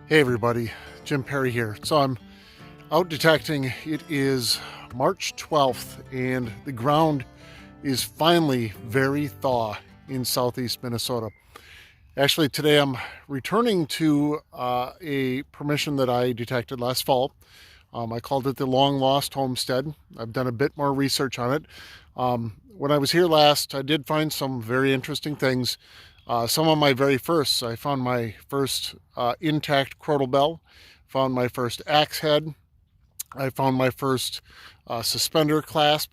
Hey everybody, Jim Perry here. So I'm out detecting. It is March 12th and the ground is finally very thaw in southeast Minnesota. Actually, today I'm returning to a permission that I detected last fall. I called it the long lost homestead. I've done a bit more research on it. When I was here last, I did find some very interesting things. Some of my very firsts. I found my first intact crotal bell, found my first axe head, I found my first suspender clasp,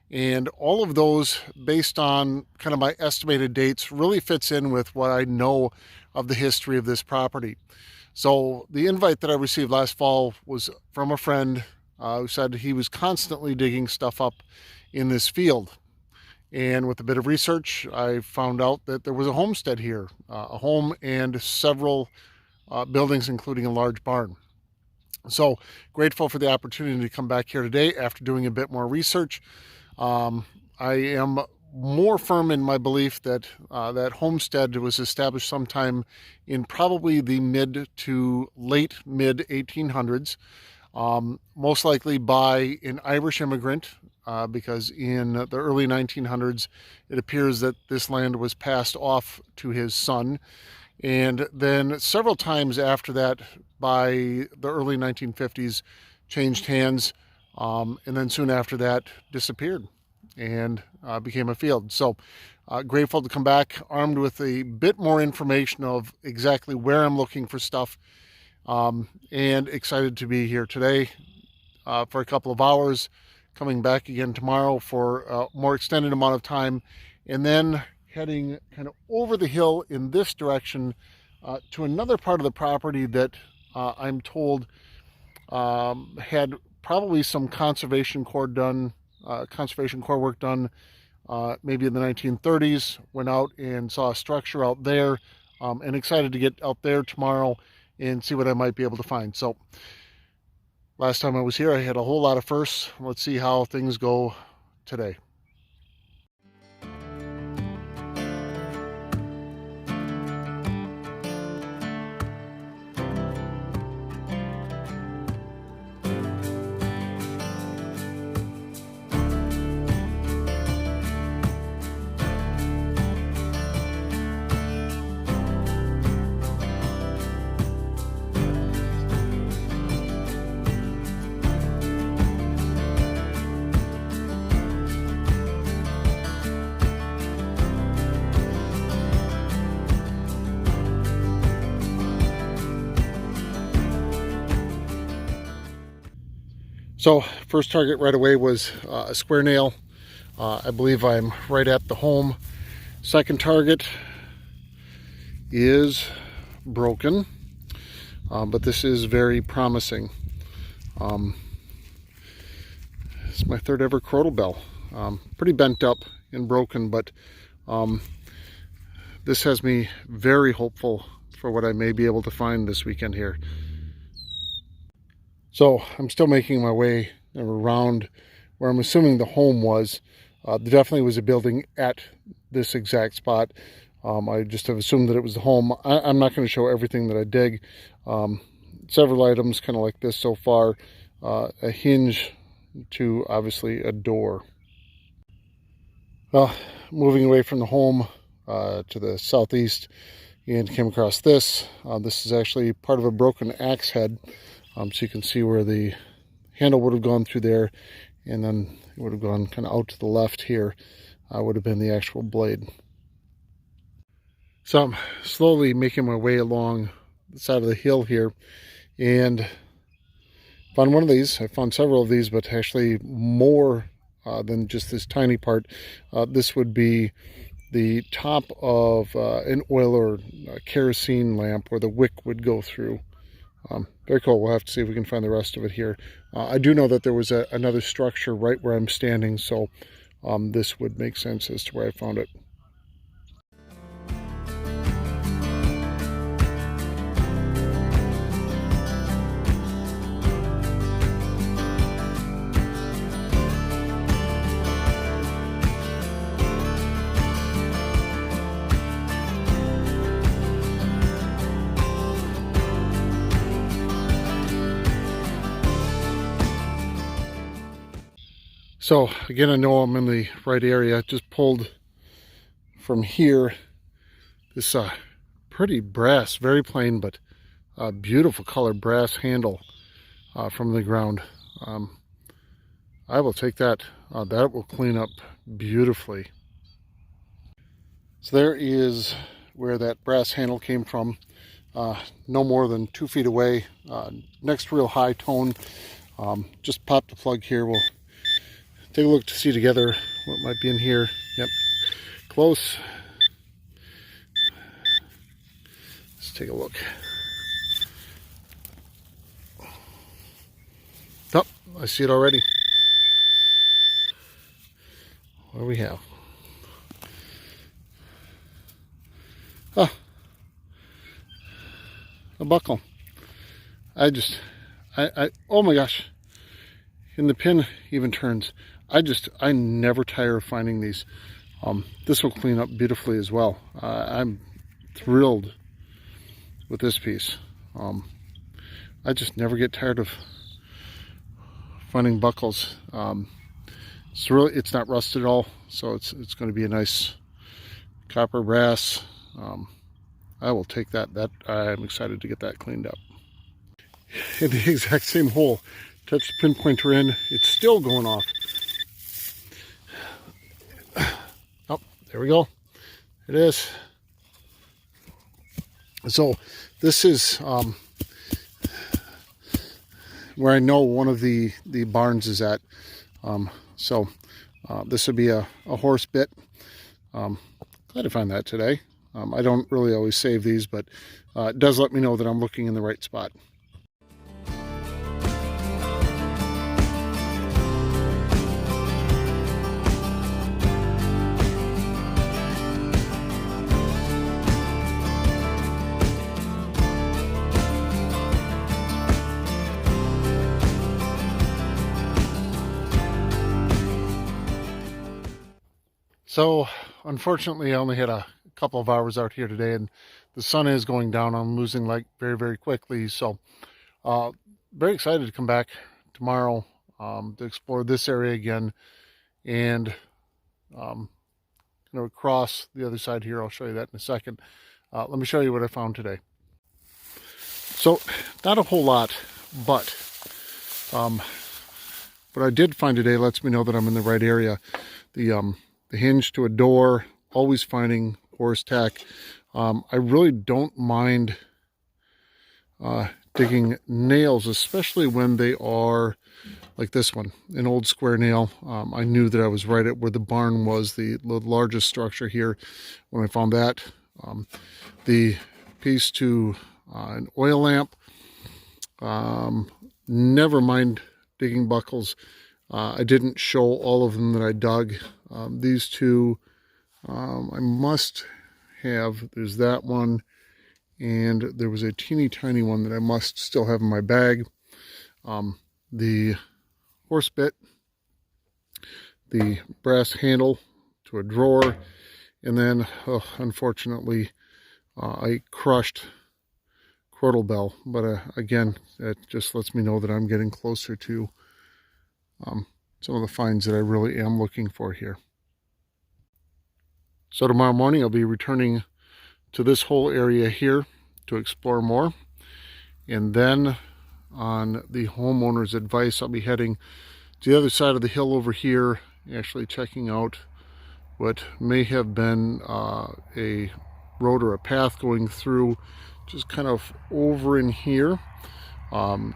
and all of those, based on kind of my estimated dates, really fits in with what I know of the history of this property. So the invite that I received last fall was from a friend who said he was constantly digging stuff up in this field. And with a bit of research, I found out that there was a homestead here, a home and several buildings, including a large barn. So grateful for the opportunity to come back here today after doing a bit more research. I am more firm in my belief that that homestead was established sometime in probably the mid to late mid 1800s, most likely by an Irish immigrant. Because in the early 1900s, it appears that this land was passed off to his son. And then several times after that, by the early 1950s, changed hands. And then soon after that, disappeared and became a field. So grateful to come back armed with a bit more information of exactly where I'm looking for stuff. And excited to be here today for a couple of hours. Coming back again tomorrow for a more extended amount of time, and then heading kind of over the hill in this direction to another part of the property that I'm told had probably some conservation corps work done maybe in the 1930s. Went out and saw a structure out there, and excited to get out there tomorrow and see what I might be able to find. So last time I was here, I had a whole lot of firsts. Let's see how things go today. So first target right away was a square nail. I believe I'm right at the home. Second target is broken, but this is very promising. It's my third ever crotal bell. Pretty bent up and broken, but this has me very hopeful for what I may be able to find this weekend here. So I'm still making my way around where I'm assuming the home was. There definitely was a building at this exact spot. I just have assumed that it was the home. I'm not going to show everything that I dig. Several items kind of like this so far. A hinge to obviously a door. Moving away from the home to the southeast, and came across this. This is actually part of a broken axe head. So you can see where the handle would have gone through there, and then it would have gone kind of out to the left here, would have been the actual blade. So I'm slowly making my way along the side of the hill here, and found one of these. I found several of these, but actually more than just this tiny part. This would be the top of an oil or kerosene lamp where the wick would go through. Very cool. We'll have to see if we can find the rest of it here. I do know that there was another structure right where I'm standing, so this would make sense as to where I found it. So again, I know I'm in the right area. Just pulled from here this pretty brass, very plain but beautiful color brass handle from the ground. I will take that. That will clean up beautifully. So there is where that brass handle came from. No more than 2 feet away. Next real high tone. Just pop the plug here. We'll take a look to see together what might be in here. Yep, close. Let's take a look. Oh, I see it already. What do we have? Oh, a buckle. Oh my gosh. And the pin even turns. I never tire of finding these. This will clean up beautifully as well. I'm thrilled with this piece. I just never get tired of finding buckles. It's not rusted at all, so it's going to be a nice copper brass. I will take that. I'm excited to get that cleaned up. In the exact same hole, touch the pinpointer in, it's still going off. Oh, there we go. It is. So this is where I know one of the barns is at. This would be a horse bit. Glad to find that today. I don't really always save these, but it does let me know that I'm looking in the right spot. So unfortunately I only had a couple of hours out here today, and the sun is going down. I'm losing light very, very quickly. So very excited to come back tomorrow to explore this area again, and across the other side here. I'll show you that in a second. Let me show you what I found today. So not a whole lot, but what I did find today lets me know that I'm in the right area. The hinge to a door, always finding horse tack. I really don't mind digging nails, especially when they are like this one, an old square nail. I knew that I was right at where the barn was, the largest structure here, when I found that. The piece to an oil lamp. Never mind digging buckles. I didn't show all of them that I dug. These two I must have. There's that one, and there was a teeny tiny one that I must still have in my bag. The horse bit, the brass handle to a drawer, and then unfortunately I crushed crotal bell, but again, that just lets me know that I'm getting closer to some of the finds that I really am looking for here. So tomorrow morning I'll be returning to this whole area here to explore more, and then on the homeowner's advice I'll be heading to the other side of the hill over here, actually checking out what may have been a road or a path going through just kind of over in here,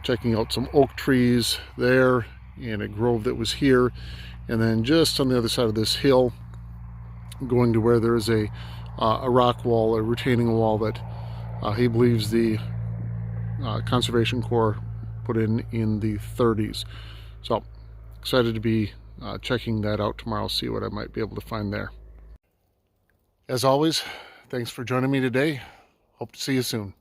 checking out some oak trees there and a grove that was here, and then just on the other side of this hill going to where there is a rock wall, a retaining wall that he believes the Conservation Corps put in the 30s. So excited to be checking that out tomorrow, see what I might be able to find there. As always, thanks for joining me today. Hope to see you soon.